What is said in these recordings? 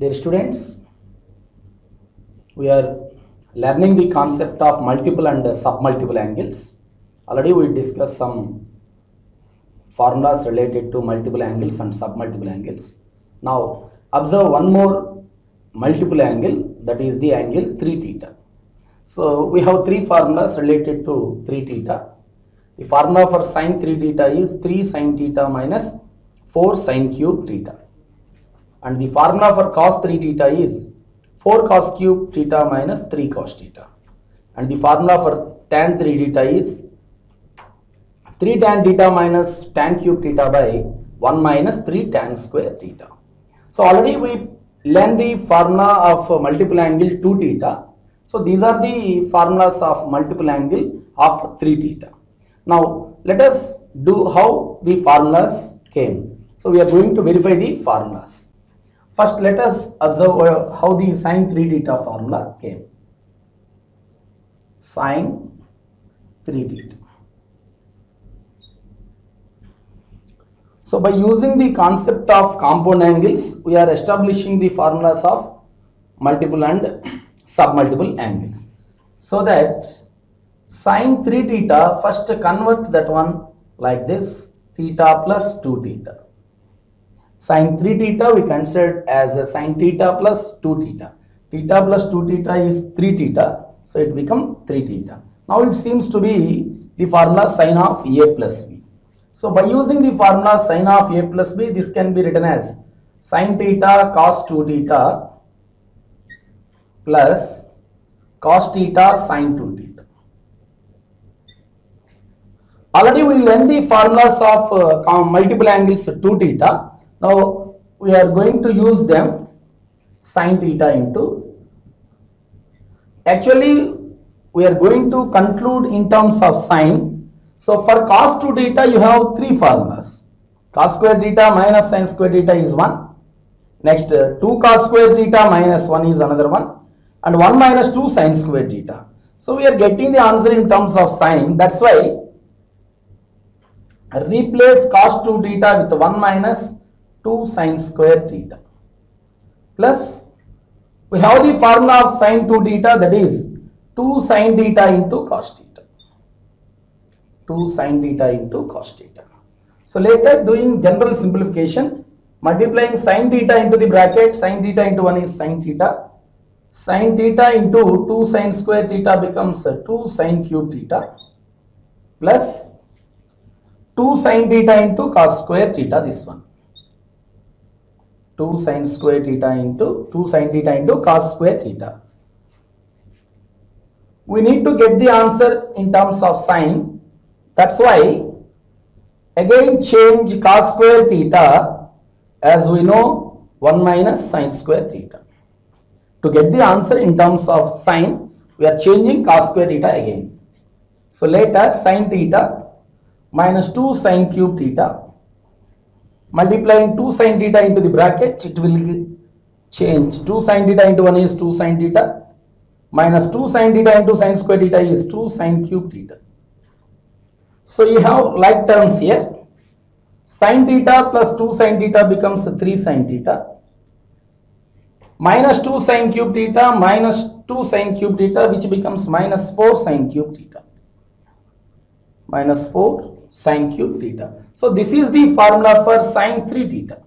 Dear students, we are learning the concept of multiple and submultiple angles. Already we discussed some formulas related to multiple angles and submultiple angles. Now observe one more multiple angle, that is the angle 3 theta. So we have three formulas related to 3 theta. The formula for sin 3 theta is 3 sin theta minus 4 sin cube theta. And the formula for cos 3 theta is 4 cos cube theta minus 3 cos theta. And the formula for tan 3 theta is 3 tan theta minus tan cube theta by 1 minus 3 tan square theta. So already we learned the formula of multiple angle 2 theta. So these are the formulas of multiple angle of 3 theta. Now let us do how the formulas came. So we are going to verify the formulas. First let us observe how the sin 3 theta formula came. Sin 3 theta. So by using the concept of compound angles, we are establishing the formulas of multiple and submultiple angles. So that sin 3 theta, first convert that one like this, theta plus 2 theta. Sin 3 theta we consider as a sin theta plus 2 theta. Theta plus 2 theta is 3 theta, so it becomes 3 theta. Now it seems to be the formula sin of A plus B. So by using the formula sin of A plus B, this can be written as sin theta cos 2 theta plus cos theta sin 2 theta. Already we learned the formulas of multiple angles 2 theta. Now we are going to use them sin theta into. Actually we are going to conclude in terms of sin. So for cos 2 theta you have three formulas. Cos square theta minus sin square theta is one. Next 2 cos square theta minus 1 is another one. And 1 minus 2 sin square theta. So we are getting the answer in terms of sin. That's why replace cos 2 theta with 1 minus 2 sin square theta. Plus we have the formula of sin 2 theta, that is 2 sin theta into cos theta. 2 sin theta into cos theta. So later doing general simplification, multiplying sin theta into the bracket, sin theta into 1 is sin theta. Sin theta into 2 sin square theta becomes 2 sin cube theta plus 2 sin theta into cos square theta, this one. 2 sin square theta into 2 sin theta into cos square theta. We need to get the answer in terms of sin. That's why again change cos square theta as we know 1 minus sin square theta. To get the answer in terms of sin, we are changing cos square theta again. So later sin theta minus 2 sin cube theta, multiplying 2 sin theta into the bracket, it will change. 2 sin theta into 1 is 2 sin theta minus 2 sin theta into sin square theta is 2 sin cube theta. So you have like terms here. Sin theta plus 2 sin theta becomes 3 sin theta. Minus 2 sin cube theta minus 2 sin cube theta, which becomes minus 4 sin cube theta. Minus 4 sin cube theta. So this is the formula for sin 3 theta.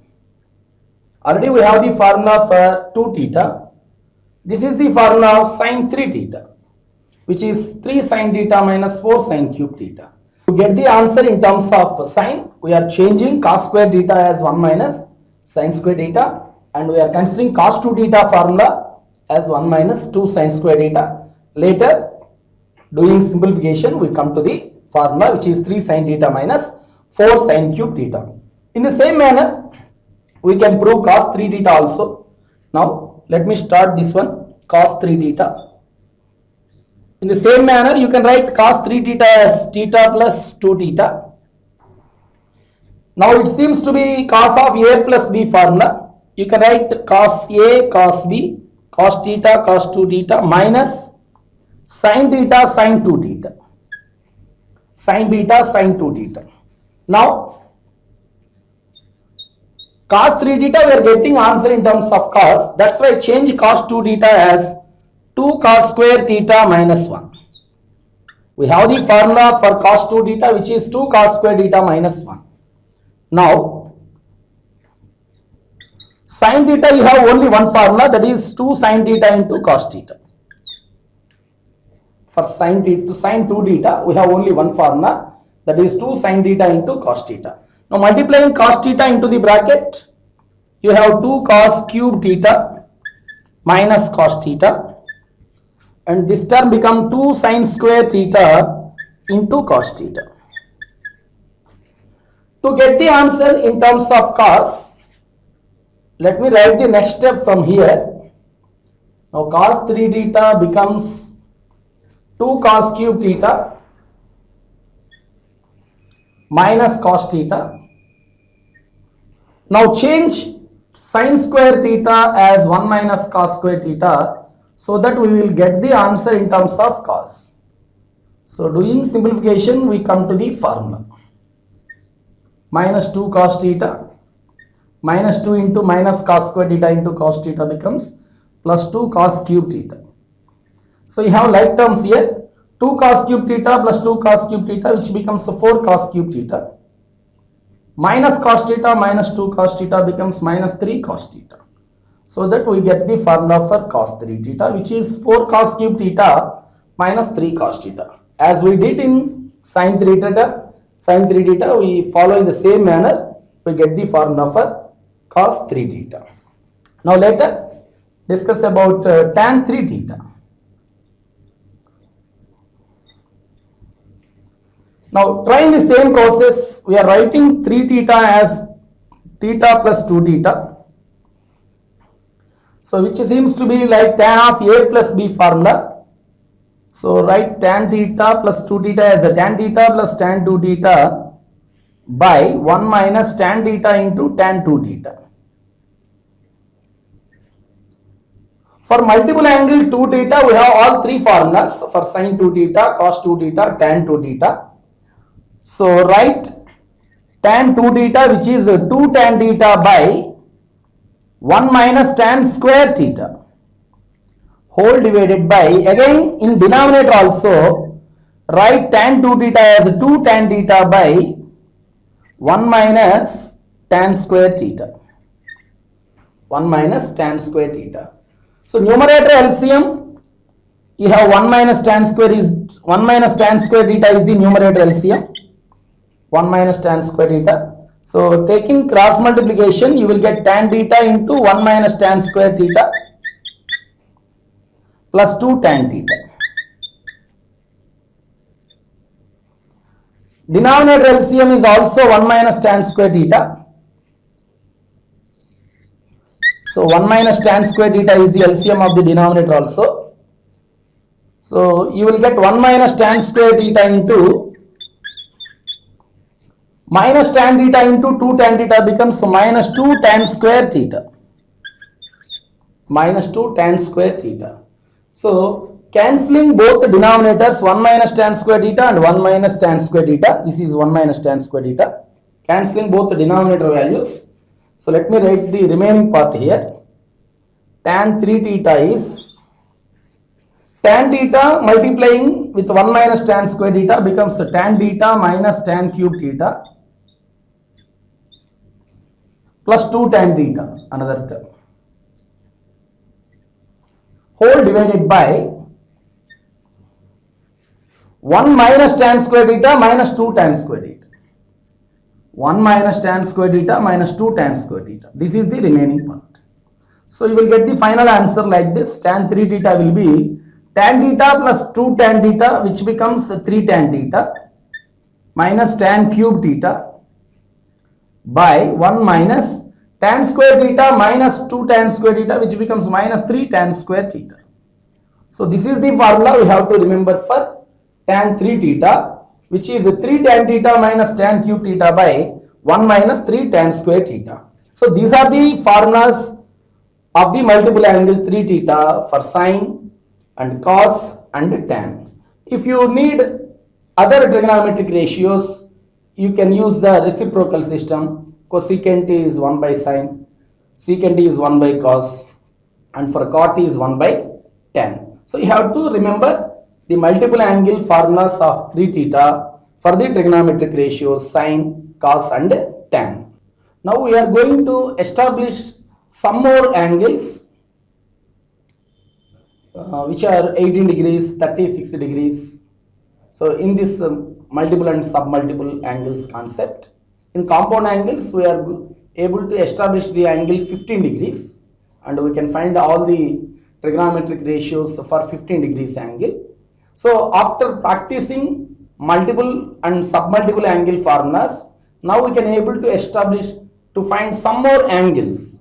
Already we have the formula for 2 theta. This is the formula of sin 3 theta, which is 3 sin theta minus 4 sin cube theta. To get the answer in terms of sin, we are changing cos square theta as 1 minus sin square theta, and we are considering cos 2 theta formula as 1 minus 2 sin square theta. Later doing simplification we come to the formula which is 3 sin theta minus 4 sin cube theta. In the same manner we can prove cos 3 theta also. Now let me start this one, cos 3 theta. In the same manner you can write cos 3 theta as theta plus 2 theta. Now it seems to be cos of A plus B formula. You can write cos A cos B cos theta cos 2 theta minus sin theta sin 2 theta. Sin theta sin 2 theta. Now cos 3 theta we are getting answer in terms of cos. That's why change cos 2 theta as 2 cos square theta minus 1. We have the formula for cos 2 theta which is 2 cos square theta minus 1. Now sin theta you have only one formula, that is 2 sin theta into cos theta. For sin 2 theta we have only one formula, that is 2 sin theta into cos theta. Now multiplying cos theta into the bracket, you have 2 cos cube theta minus cos theta, and this term become 2 sin square theta into cos theta. To get the answer in terms of cos, let me write the next step from here. Now cos 3 theta becomes 2 cos cube theta minus cos theta. Now change sin square theta as 1 minus cos square theta, so that we will get the answer in terms of cos. So doing simplification we come to the formula. Minus 2 cos theta minus 2 into minus cos square theta into cos theta becomes plus 2 cos cube theta. So you have like terms here, 2 cos cube theta plus 2 cos cube theta, which becomes 4 cos cube theta, minus cos theta minus 2 cos theta becomes minus 3 cos theta. So that we get the formula for cos 3 theta, which is 4 cos cube theta minus 3 cos theta. As we did in sin 3 theta, we follow in the same manner, we get the formula for cos 3 theta. Now later discuss about tan 3 theta. Now trying the same process, we are writing 3 theta as theta plus 2 theta. So which seems to be like tan of a plus b formula. So write tan theta plus 2 theta as a tan theta plus tan 2 theta by 1 minus tan theta into tan 2 theta. For multiple angle 2 theta, we have all three formulas for sin 2 theta, cos 2 theta, tan 2 theta. So write tan 2 theta which is 2 tan theta by 1 minus tan square theta whole divided by, again in denominator also write tan 2 theta as 2 tan theta by 1 minus tan square theta. 1 minus tan square theta. So numerator LCM, you have 1 minus tan square is 1 minus tan square theta is the numerator LCM. 1 minus tan square theta. So taking cross multiplication, you will get tan theta into 1 minus tan square theta plus 2 tan theta. Denominator LCM is also 1 minus tan square theta. So 1 minus tan square theta is the LCM of the denominator also. So you will get 1 minus tan square theta into minus tan theta into 2 tan theta becomes minus 2 tan square theta. Minus 2 tan square theta. So cancelling both the denominators, 1 minus tan square theta and 1 minus tan square theta. This is 1 minus tan square theta. Cancelling both the denominator values. So let me write the remaining part here. Tan 3 theta is tan theta multiplying with 1 minus tan square theta becomes tan theta minus tan cube theta plus 2 tan theta, another term, whole divided by 1 minus tan square theta minus 2 tan square theta. 1 minus tan square theta minus 2 tan square theta. This is the remaining part. So you will get the final answer like this. Tan 3 theta will be tan theta plus 2 tan theta, which becomes 3 tan theta minus tan cube theta by 1 minus tan square theta minus 2 tan square theta, which becomes minus 3 tan square theta. So this is the formula we have to remember for tan 3 theta, which is 3 tan theta minus tan cube theta by 1 minus 3 tan square theta. So these are the formulas of the multiple angle 3 theta for sine and cos and tan. If you need other trigonometric ratios, you can use the reciprocal system cosecant is 1 by sine, secant is 1 by cos, and for cot is 1 by tan. So you have to remember the multiple angle formulas of 3 theta for the trigonometric ratios sine, cos and tan. Now we are going to establish some more angles which are 18 degrees, 36 degrees. So in this multiple and submultiple angles concept, in compound angles we are able to establish the angle 15 degrees, and we can find all the trigonometric ratios for 15 degrees angle. So after practicing multiple and submultiple angle formulas, now we can able to establish to find some more angles.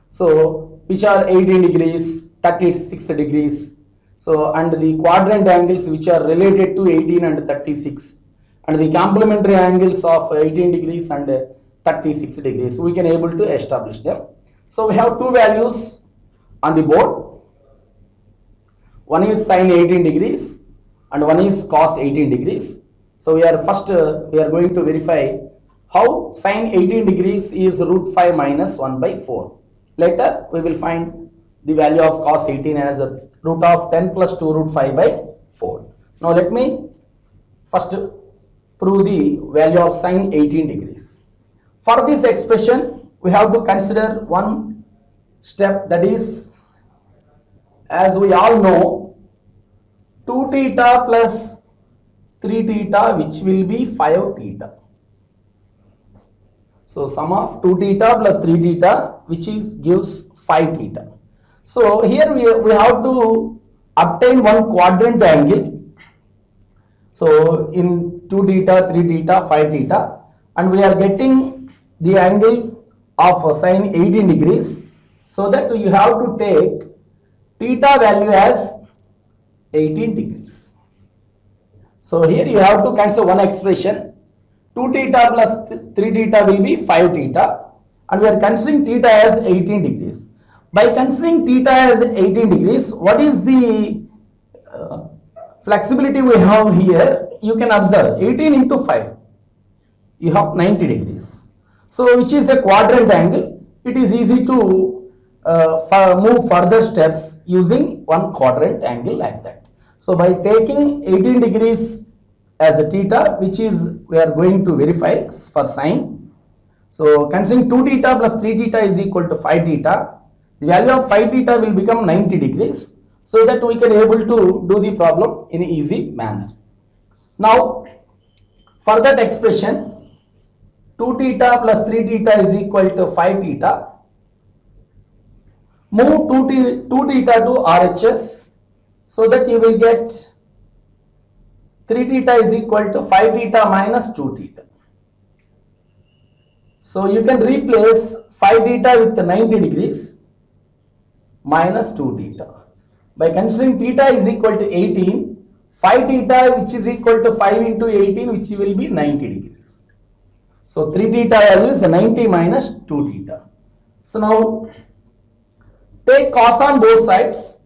So which are 18 degrees, 36 degrees. So and the quadrant angles which are related to 18 and 36, and the complementary angles of 18 degrees and 36 degrees, we can able to establish them. So we have two values on the board. One is sine 18 degrees and one is cos 18 degrees. So we are first we are going to verify how sine 18 degrees is root 5 minus 1 by 4. Later we will find the value of cos 18 as a root of 10 plus 2 root 5 by 4. Now let me first prove the value of sine 18 degrees. For this expression we have to consider one step, that is, as we all know, 2 theta plus 3 theta which will be 5 theta. So sum of 2 theta plus 3 theta which is gives 5 theta. So here we have to obtain one quadrant angle. So in 2 theta, 3 theta, 5 theta, and we are getting the angle of sine 18 degrees. So that you have to take theta value as 18 degrees. So here you have to consider one expression. 2 theta plus 3 theta will be 5 theta, and we are considering theta as 18 degrees. By considering theta as 18 degrees, what is the flexibility we have here? You can observe 18 into 5, you have 90 degrees. So which is a quadrant angle. It is easy to move further steps using one quadrant angle like that. So by taking 18 degrees as a theta, which is we are going to verify for sine. So considering 2 theta plus 3 theta is equal to 5 theta, the value of 5 theta will become 90 degrees, so that we can able to do the problem in an easy manner. Now for that expression, 2 theta plus 3 theta is equal to 5 theta. Move 2 theta to RHS, so that you will get 3 theta is equal to 5 theta minus 2 theta. So you can replace 5 theta with 90 degrees minus 2 theta. By considering theta is equal to 18, 5 theta which is equal to 5 into 18 which will be 90 degrees. So 3 theta value is 90 minus 2 theta. So now take cos on both sides.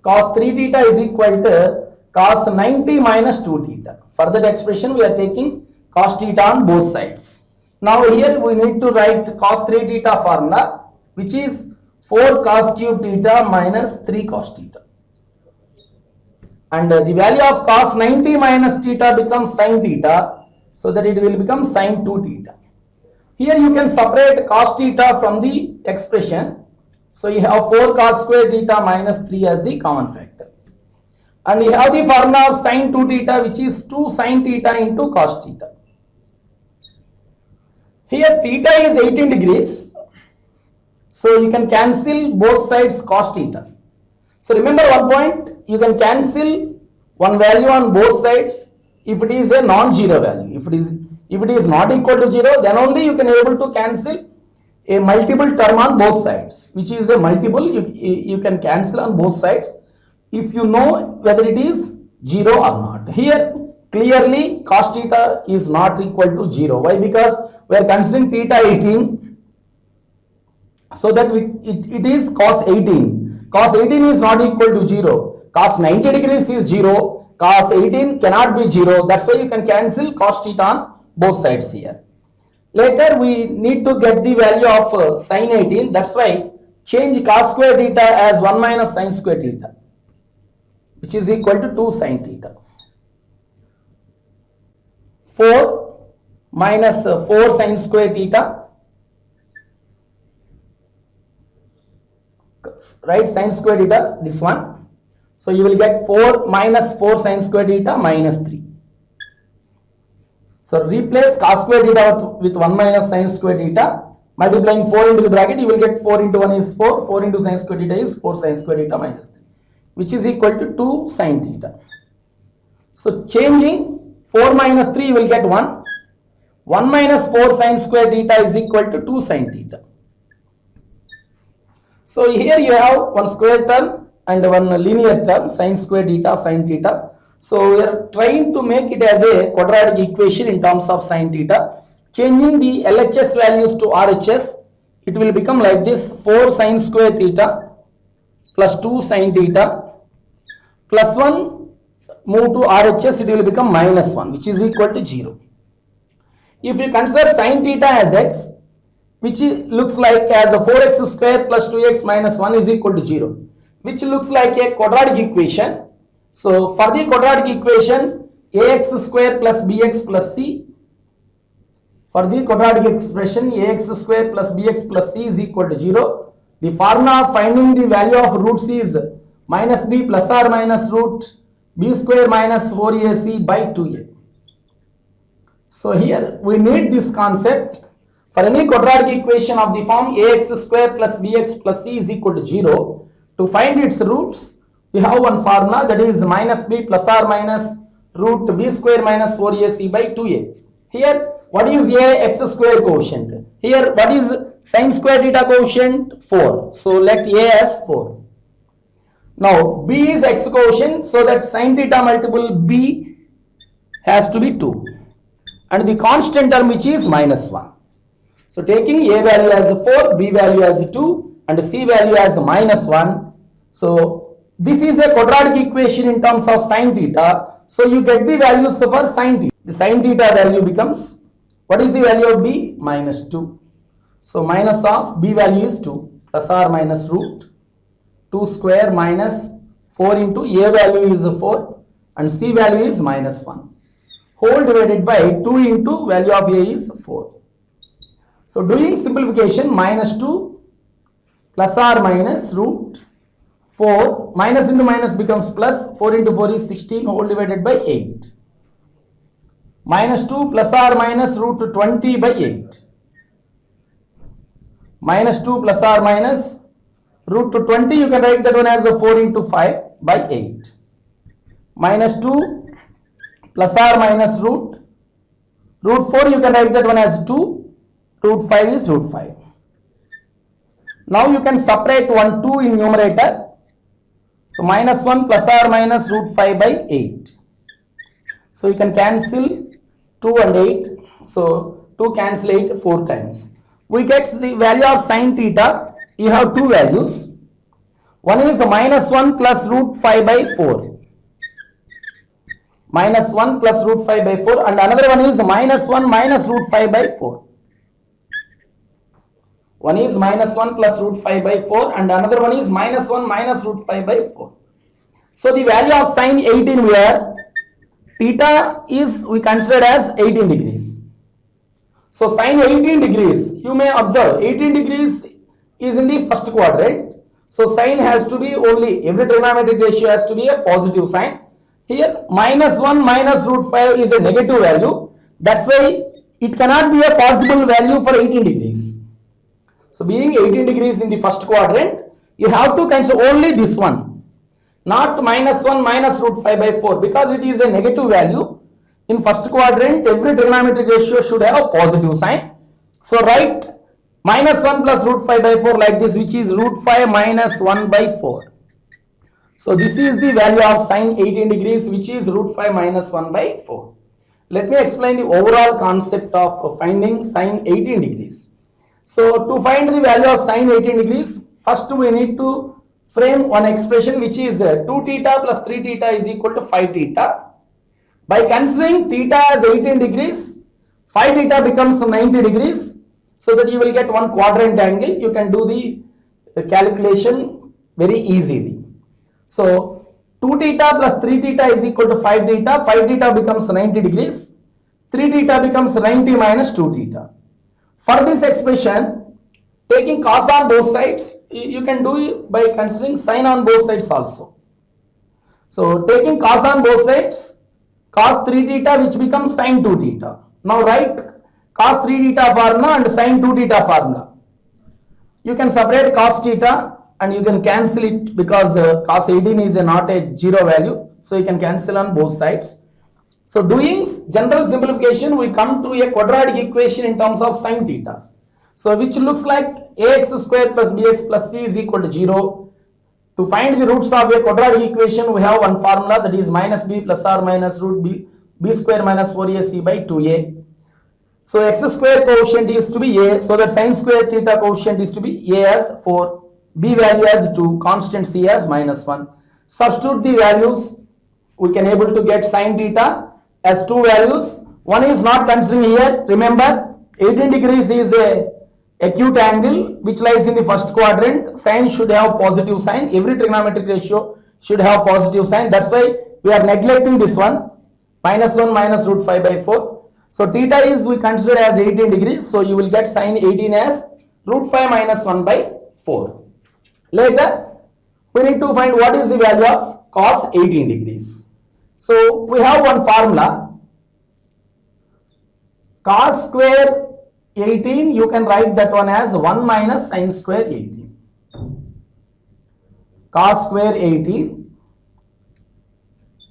Cos 3 theta is equal to cos 90 minus 2 theta. For that expression we are taking cos theta on both sides. Now here we need to write cos 3 theta formula, which is 4 cos cube theta minus 3 cos theta. And the value of cos 90 minus theta becomes sin theta, so that it will become sin 2 theta. Here you can separate cos theta from the expression. So you have 4 cos square theta minus 3 as the common factor. And you have the formula of sin 2 theta, which is 2 sin theta into cos theta. Here theta is 18 degrees. So you can cancel both sides cos theta. So remember one point, you can cancel one value on both sides if it is a non-zero value. If it is not equal to 0, then only you can able to cancel a multiple term on both sides, which is a multiple you can cancel on both sides if you know whether it is 0 or not. Here clearly cos theta is not equal to 0. Why? Because we are considering theta 18, so that it is cos 18. Cos 18 is not equal to 0. Cos 90 degrees is 0. Cos 18 cannot be 0. That's why you can cancel cos theta on both sides here. Later we need to get the value of sine 18. That's why change cos square theta as 1 minus sine square theta, which is equal to 2 sine theta. 4 minus 4 sine square theta, right, sine square theta, this one. So you will get 4 minus 4 sine square theta minus 3. So replace cos square theta with 1 minus sine square theta, multiplying 4 into the bracket, you will get 4 into 1 is 4, 4 into sine square theta is 4 sine square theta minus 3, which is equal to 2 sine theta. So changing 4 minus 3, you will get 1. 1 minus 4 sine square theta is equal to 2 sine theta. So here you have one square term and one linear term, sine square theta, sine theta. So we are trying to make it as a quadratic equation in terms of sine theta. Changing the LHS values to RHS, it will become like this: 4 sine square theta plus 2 sine theta plus 1, move to RHS, it will become minus 1, which is equal to 0. If you consider sine theta as x, which looks like as a 4x square plus 2x minus 1 is equal to 0, which looks like a quadratic equation. So for the quadratic equation, ax square plus bx plus c, for the quadratic expression ax square plus bx plus c is equal to 0. The formula of finding the value of root c is minus b plus or minus root b square minus 4ac by 2a. So here we need this concept. For any quadratic equation of the form ax square plus bx plus c is equal to 0, to find its roots, we have one formula, that is minus b plus or minus root b square minus 4ac by 2a. Here, what is a x square quotient? Here, what is sine square theta quotient? 4. So let a as 4. Now b is x quotient, so that sine theta multiple b has to be 2, and the constant term which is minus 1. So taking a value as 4, b value as 2, and c value as minus 1. So this is a quadratic equation in terms of sine theta. So you get the values for sine theta. The sine theta value becomes, what is the value of b? Minus 2. So minus of b value is 2 plus or minus root 2 square minus 4 into a value is 4 and c value is minus 1, whole divided by 2 into value of a is 4. So doing simplification, minus 2 plus or minus root 4, minus into minus becomes plus, 4 into 4 is 16, whole divided by 8. Minus 2 plus or minus root 20 by 8. Minus 2 plus or minus root 20, you can write that one as a 4 into 5 by 8. Minus 2 plus or minus root 4, you can write that one as 2, root 5 is root 5. Now you can separate 1, 2 in numerator. So minus 1 plus or minus root 5 by 8. So you can cancel 2 and 8. So 2 cancel 8 4 times. We get the value of sine theta. You have two values. One is minus 1 plus root 5 by 4. Minus 1 plus root 5 by 4, and another one is minus 1 minus root 5 by 4. One is minus 1 plus root 5 by 4 and another one is minus 1 minus root 5 by 4. So the value of sine 18 here, theta is we consider as 18 degrees. So sine 18 degrees, you may observe 18 degrees is in the first quadrant. So sine has to be only, every trigonometric ratio has to be a positive sign. Here minus 1 minus root 5 is a negative value. That's why it cannot be a possible value for 18 degrees. So being 18 degrees in the first quadrant, you have to consider only this one, not minus 1 minus root 5 by 4, because it is a negative value. In first quadrant, every trigonometric ratio should have a positive sign. So write minus 1 plus root 5 by 4 like this, which is root 5 minus 1 by 4. So this is the value of sine 18 degrees, which is root 5 minus 1 by 4. Let me explain the overall concept of finding sine 18 degrees. So to find the value of sine 18 degrees, first we need to frame one expression which is 2 theta plus 3 theta is equal to 5 theta. By considering theta as 18 degrees, Phi theta becomes 90 degrees, so that you will get one quadrant angle. You can do the calculation very easily. So 2 theta plus 3 theta is equal to 5 theta. 5 theta becomes 90 degrees. 3 theta becomes 90 minus 2 theta. For this expression, taking cos on both sides, you can do it by considering sin on both sides also. So taking cos on both sides, cos 3 theta which becomes sin 2 theta. Now write cos 3 theta formula and sin 2 theta formula. You can separate cos theta and you can cancel it because cos 18 is not a zero value. So you can cancel on both sides. So doing general simplification, we come to a quadratic equation in terms of sin theta. So which looks like ax square plus bx plus c is equal to 0. To find the roots of a quadratic equation, we have one formula, that is minus b plus or minus root b square minus 4ac by 2a. So x square coefficient is to be a, so that sin square theta coefficient is to be a as 4, b value as 2, constant c as minus 1. Substitute the values, we can able to get sin theta as 2 values. One is not considering here. Remember, 18 degrees is a acute angle which lies in the first quadrant. Sin should have positive sign. Every trigonometric ratio should have positive sign. That's why we are neglecting this one. Minus 1 minus root 5 by 4. So theta is we consider as 18 degrees. So you will get sin 18 as root 5 minus 1 by 4. Later, we need to find what is the value of cos 18 degrees. So we have one formula. Cos square 18, you can write that one as 1 minus sin square 18. Cos square 18.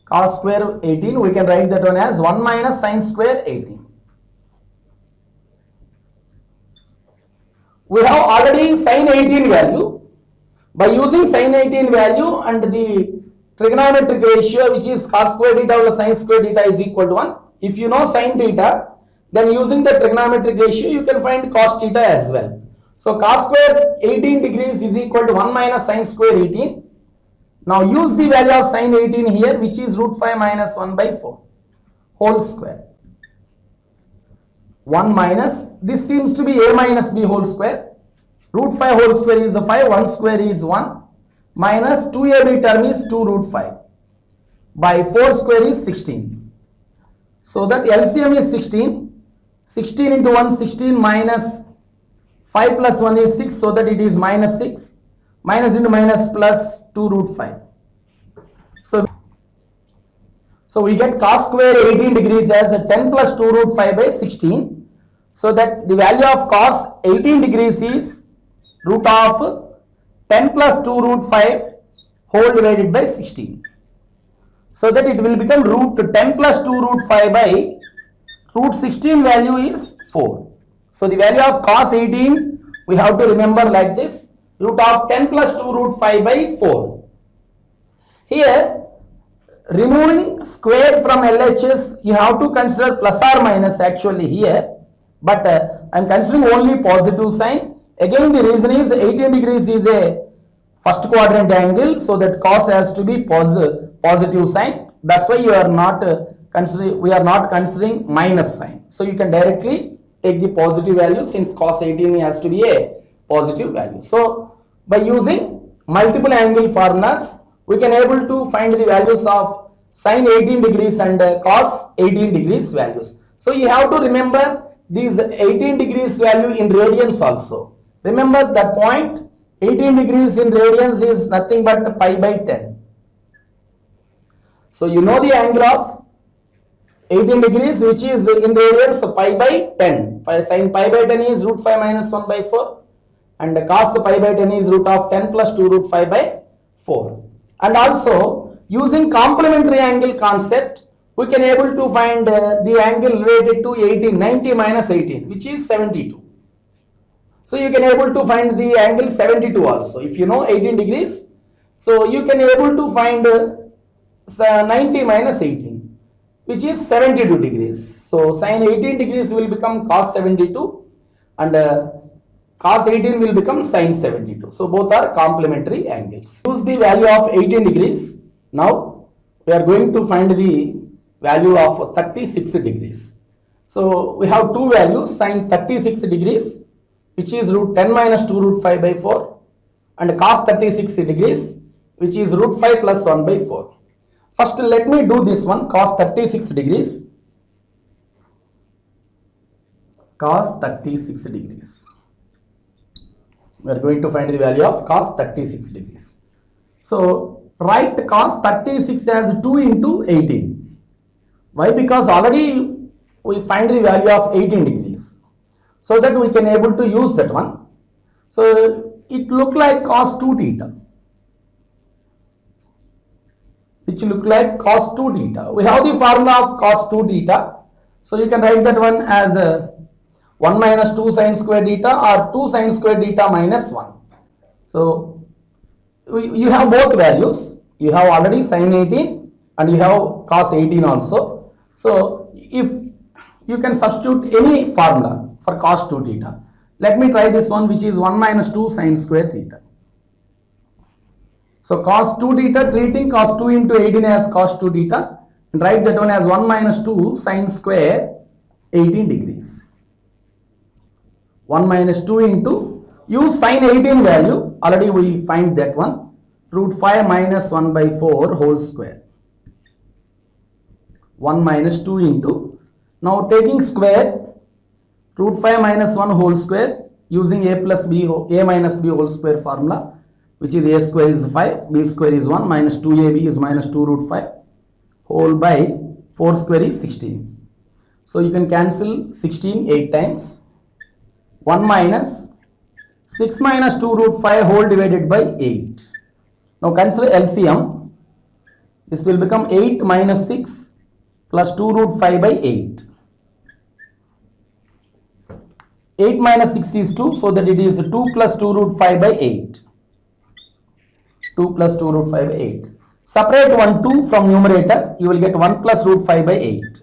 Cos square 18, we can write that one as 1 minus sin square 18. We have already sin 18 value. By using sin 18 value and the trigonometric ratio, which is cos square theta plus sin square theta is equal to 1. If you know sin theta, then using the trigonometric ratio, you can find cos theta as well. So cos square 18 degrees is equal to 1 minus sin square 18. Now use the value of sin 18 here, which is root 5 minus 1 by 4 whole square. 1 minus, this seems to be a minus b whole square. Root 5 whole square is 5, 1 square is 1. Minus 2ab term is 2 root 5 by 4 square is 16. So that LCM is 16. 16 into 1, 16 minus 5 plus 1 is 6, so that it is minus 6. Minus into minus plus 2 root 5. So we get cos square 18 degrees as 10 plus 2 root 5 by 16. So that the value of cos 18 degrees is root of 10 plus 2 root 5 whole divided by 16. So that it will become root 10 plus 2 root 5 by root 16 value is 4. So the value of cos 18 we have to remember like this, root of 10 plus 2 root 5 by 4. Here removing square from LHS, you have to consider plus or minus actually here, but I am considering only positive sign. Again the reason is 18 degrees is a first quadrant angle, so that cos has to be positive sign. That's why you are not we are not considering minus sign. So you can directly take the positive value, since cos 18 has to be a positive value. So by using multiple angle formulas, we can able to find the values of sin 18 degrees and cos 18 degrees values. So you have to remember these 18 degrees value in radians also. Remember that point, 18 degrees in radians is nothing but pi by 10. So you know the angle of 18 degrees which is in radians pi by 10. Sin pi by 10 is root 5 minus 1 by 4 and cos pi by 10 is root of 10 plus 2 root 5 by 4. And also using complementary angle concept, we can able to find the angle related to 18, 90 minus 18, which is 72. So you can able to find the angle 72 also. If you know 18 degrees, so you can able to find 90 minus 18, which is 72 degrees. So sin 18 degrees will become cos 72 and cos 18 will become sin 72. So both are complementary angles. Use the value of 18 degrees. Now we are going to find the value of 36 degrees. So we have two values, sine 36 degrees, which is root 10 minus 2 root 5 by 4, and cos 36 degrees, which is root 5 plus 1 by 4. First let me do this one, cos 36 degrees. Cos 36 degrees. We are going to find the value of cos 36 degrees. So write cos 36 as 2 into 18. Why? Because already we find the value of 18 degrees. So that we can able to use that one. So it look like cos 2 theta. Which look like cos 2 theta. We have the formula of cos 2 theta. So you can write that one as 1 minus 2 sine square theta or 2 sine square theta minus 1. So you have both values. You have already sine 18 and you have cos 18 also. So if you can substitute any formula for cos 2 theta. Let me try this one, which is 1 minus 2 sine square theta. So cos 2 theta, treating cos 2 into 18 as cos 2 theta, and write that one as 1 minus 2 sine square 18 degrees. 1 minus 2 into, use sine 18 value, already we find that one, root 5 minus 1 by 4 whole square. 1 minus 2 into, now taking square, root 5 minus 1 whole square, using a plus b, a minus b whole square formula, which is a square is 5, b square is 1, minus 2ab is minus 2 root 5, whole by 4 square is 16. So you can cancel 16 8 times. 1 minus 6 minus 2 root 5 whole divided by 8. Now consider LCM. This will become 8 minus 6 plus 2 root 5 by 8. 8 minus 6 is 2, so that it is 2 plus 2 root 5 by 8. 2 plus 2 root 5 by 8. Separate 1 2 from numerator, you will get 1 plus root 5 by 8.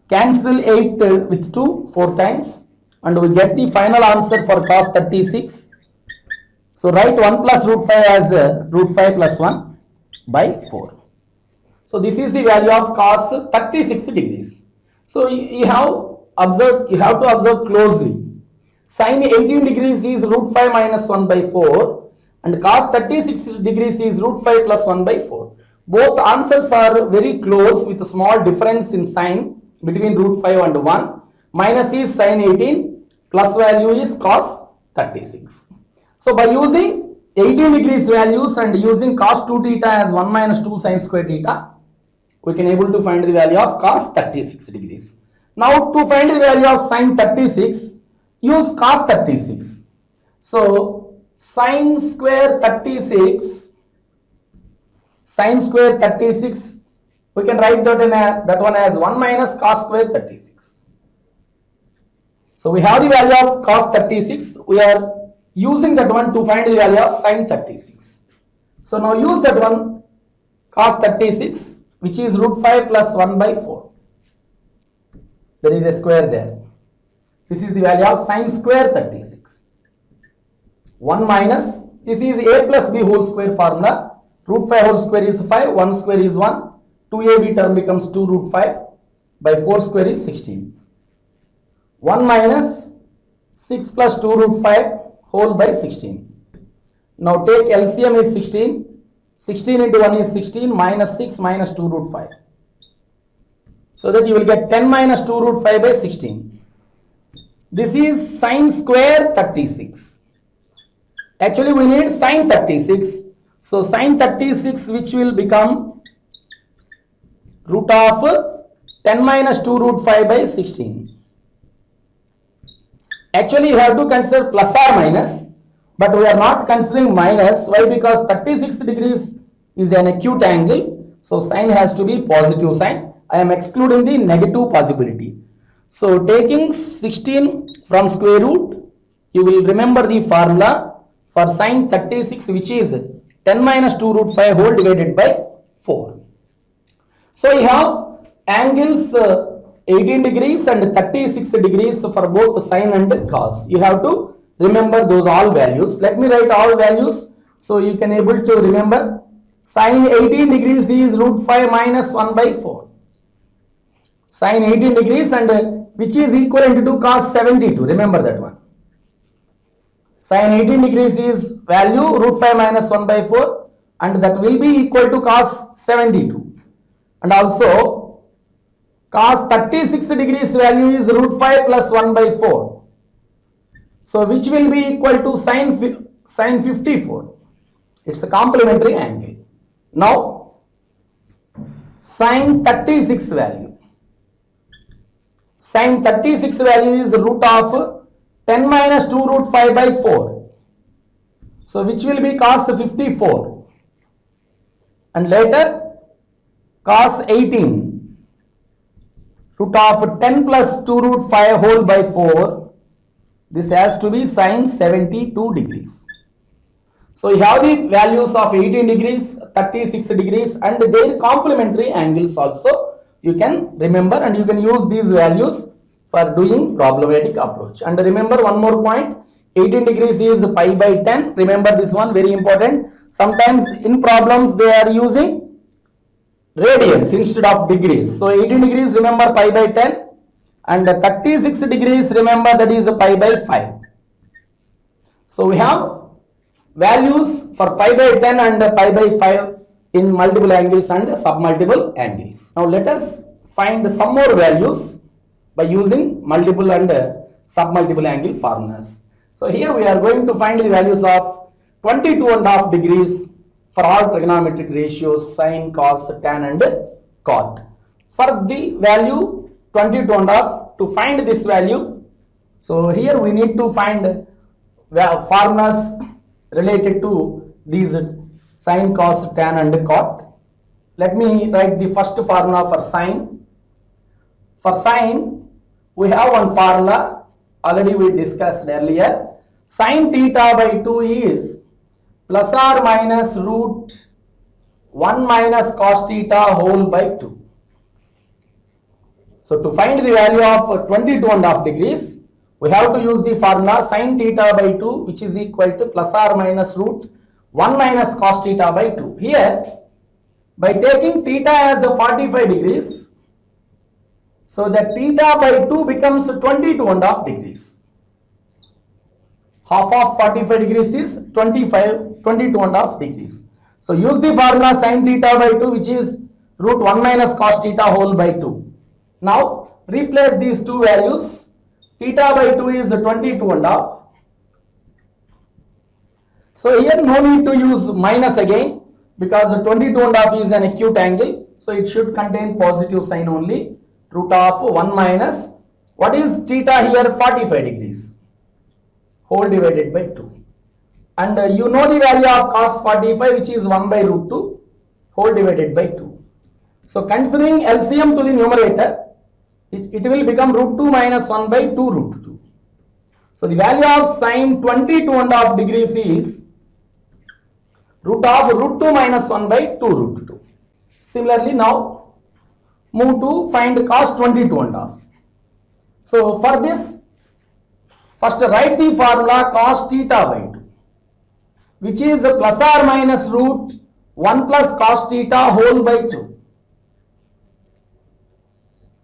Cancel 8 with 2 4 times, and we get the final answer for cos 36. So write 1 plus root 5 as root 5 plus 1 by 4. So this is the value of cos 36 degrees. So you have to observe closely. Sin 18 degrees is root 5 minus 1 by 4, and cos 36 degrees is root 5 plus 1 by 4. Both answers are very close with a small difference in sign between root 5 and 1. Minus is sin 18, plus value is cos 36. So by using 18 degrees values and using cos 2 theta as 1 minus 2 sin square theta, we can able to find the value of cos 36 degrees. Now to find the value of sin 36, use cos 36. So sin square 36, we can write that one as 1 minus cos square 36. So we have the value of cos 36. We are using that one to find the value of sin 36. So now use that one, cos 36, which is root 5 plus 1 by 4. There is a square there. This is the value of sin square 36. 1 minus, this is a plus b whole square formula. Root 5 whole square is 5, 1 square is 1. 2ab term becomes 2 root 5 by 4 square is 16. 1 minus 6 plus 2 root 5 whole by 16. Now take LCM is 16. 16 into 1 is 16, minus 6 minus 2 root 5. So that you will get 10 minus 2 root 5 by 16. This is sin square 36. Actually we need sin 36. So sin 36, which will become root of 10 minus 2 root 5 by 16. Actually you have to consider plus or minus, but we are not considering minus. Why? Because 36 degrees is an acute angle, so sign has to be positive sign. I am excluding the negative possibility. So taking 16 from square root, you will remember the formula for sin 36, which is 10 minus 2 root 5 whole divided by 4. So you have angles 18 degrees and 36 degrees for both sine and cos. You have to remember those all values. Let me write all values so you can able to remember. Sine 18 degrees is root 5 minus 1 by 4. Sine 18 degrees and which is equivalent to cos 72. Remember that one. Sine 18 degrees is value root 5 minus 1 by 4 and that will be equal to cos 72. And also cos 36 degrees value is root 5 plus 1 by 4. So which will be equal to sine 54. It's a complementary angle. Now sine 36 value. Sine 36 value is root of 10 minus 2 root 5 by 4. So which will be cos 54. And later cos 18 root of 10 plus 2 root 5 whole by 4. This has to be sine 72 degrees. So you have the values of 18 degrees, 36 degrees and their complementary angles also you can remember, and you can use these values for doing problematic approach. And remember one more point, 18 degrees is pi by 10. Remember this one, very important. Sometimes in problems they are using radians instead of degrees. So 18 degrees remember pi by 10 and 36 degrees remember that is pi by 5. So we have values for pi by 10 and pi by 5 in multiple angles and submultiple angles. Now let us find some more values by using multiple and submultiple angle formulas. So here we are going to find the values of 22.5 degrees for all trigonometric ratios sine, cos, tan and cot. For the value 22.5, to find this value, so here we need to find formulas related to these sine, cos, tan and cot. Let me write the first formula for sine. For sine, we have one formula already we discussed earlier. Sine theta by 2 is plus or minus root 1 minus cos theta whole by 2. So to find the value of 22.5 degrees, we have to use the formula sine theta by 2 which is equal to plus or minus root 1 minus cos theta by 2. Here by taking theta as a 45 degrees, so that theta by 2 becomes 22.5 degrees. Half of 45 degrees is 22.5 degrees. So use the formula sine theta by 2 which is root 1 minus cos theta whole by 2. Now replace these two values. Theta by 2 is 22.5. So here no need to use minus again because 22.5 is an acute angle. So it should contain positive sign only. Root of 1 minus, what is theta here? 45 degrees whole divided by 2. And you know the value of cos 45 which is 1 by root 2 whole divided by 2. So considering LCM to the numerator, it will become root 2 minus 1 by 2 root 2. So the value of sine 22.5 degrees is root of root 2 minus 1 by 2 root 2. Similarly now move to find cos 22.5. So for this, first write the formula cos theta by 2 which is plus or minus root 1 plus cos theta whole by 2.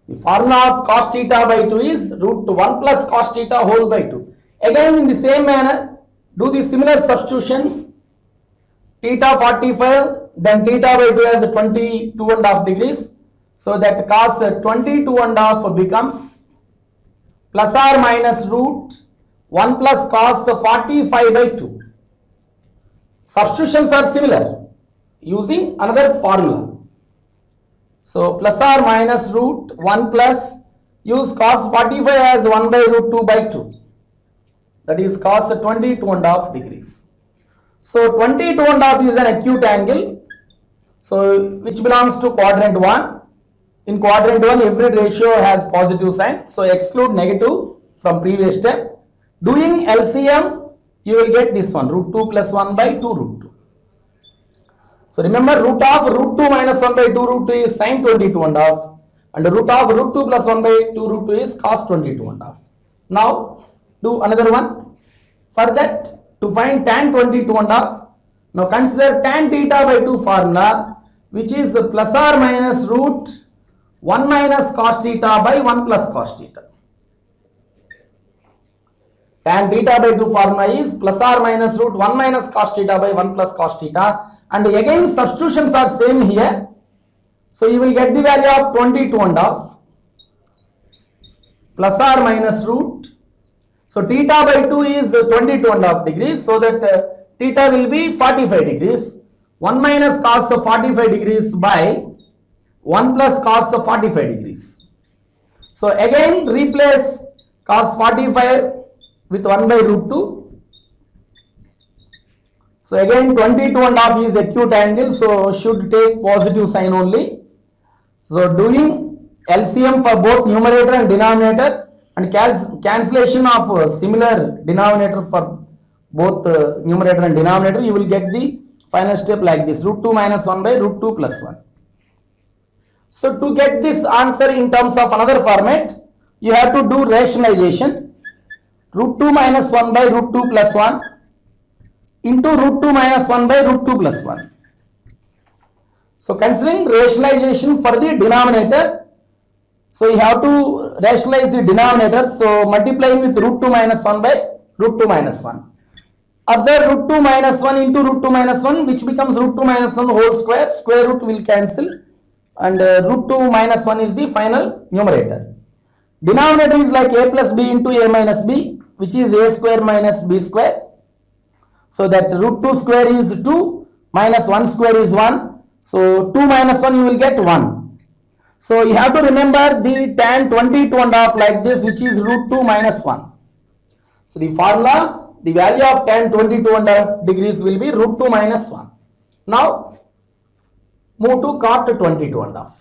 The formula of cos theta by 2 is root 1 plus cos theta whole by 2. Again in the same manner, do the similar substitutions. Theta 45, then theta by 2 as 22.5 degrees. So that cos 22.5 becomes plus or minus root 1 plus cos 45 by 2. Substitutions are similar using another formula. So plus or minus root 1 plus, use cos 45 as 1 by root 2 by 2. That is cos 22.5 degrees. So 22.5 is an acute angle. So which belongs to quadrant 1. In quadrant 1 every ratio has positive sign. So exclude negative from previous step. Doing LCM you will get this one, root 2 plus 1 by 2 root 2. So remember root of root 2 minus 1 by 2 root 2 is sine 22.5 and root of root 2 plus 1 by 2 root 2 is cos 22.5. Now do another one. For that, to find tan 22.5, now consider tan theta by 2 formula which is plus or minus root 1 minus cos theta by 1 plus cos theta. Tan theta by 2 formula is plus or minus root 1 minus cos theta by 1 plus cos theta, and again substitutions are same here. So you will get the value of 22.5 plus or minus root. So theta by 2 is 22.5 degrees, so that theta will be 45 degrees. 1 minus cos of 45 degrees by 1 plus cos of 45 degrees. So again replace cos 45 with 1 by root 2. So again 22.5 is acute angle, so should take positive sign only. So doing LCM for both numerator and denominator, and cancellation of similar denominator for both numerator and denominator, you will get the final step like this: root 2 minus 1 by root 2 plus 1. So to get this answer in terms of another format, you have to do rationalization. Root 2 minus 1 by root 2 plus 1 into root 2 minus 1 by root 2 plus 1. So considering rationalization for the denominator, so you have to rationalize the denominator. So multiplying with root 2 minus 1 by root 2 minus 1. Observe root 2 minus 1 into root 2 minus 1, which becomes root 2 minus 1 whole square. Square root will cancel, and root 2 minus 1 is the final numerator. Denominator is like a plus b into a minus b, which is a square minus b square. So that root 2 square is 2 minus 1 square is 1. So 2 minus 1 you will get 1. So you have to remember the tan 22.5 like this, which is root 2 minus 1. So the formula, the value of tan 22.5 degrees will be root 2 minus 1. Now move to cot 22.5.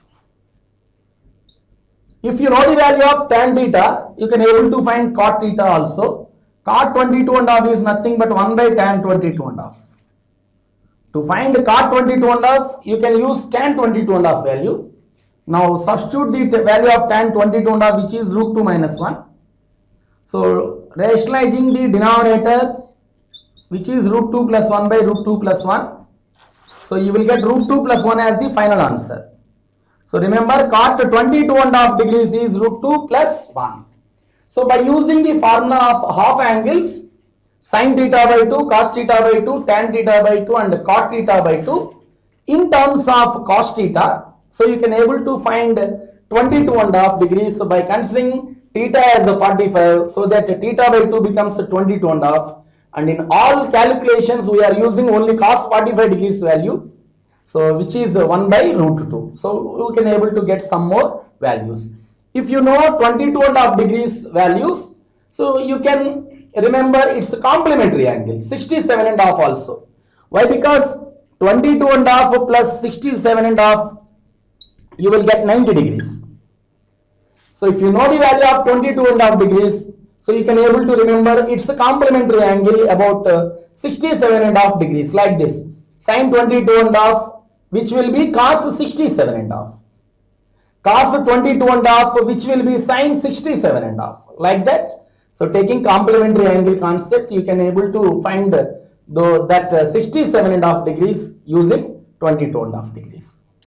If you know the value of tan theta, you can able to find cot theta also. Cot 22.5 is nothing but 1 by tan 22.5. To find cot 22.5, you can use tan 22.5 value. Now substitute the value of tan 22.5, which is root 2 minus 1. So rationalizing the denominator, which is root 2 plus 1 by root 2 plus 1. So you will get root 2 plus 1 as the final answer. So remember, cot 22.5 degrees is root 2 plus 1. So by using the formula of half angles, sin theta by 2, cos theta by 2, tan theta by 2 and cot theta by 2, in terms of cos theta, so you can able to find 22.5 degrees by considering theta as 45, so that theta by 2 becomes 22.5, and in all calculations we are using only cos 45 degrees value, so which is 1 by root 2. So you can able to get some more values. If you know 22.5 degrees values, so you can remember it's a complementary angle, 67.5 also. Why? Because 22.5 plus 67.5, you will get 90 degrees. So if you know the value of 22.5 degrees, so you can able to remember it's a complementary angle about 67.5 degrees like this. Sin 22.5, which will be cos 67.5. Cos 22.5, which will be sin 67.5, like that. So taking complementary angle concept, you can able to find that 67.5 degrees using 22.5 degrees.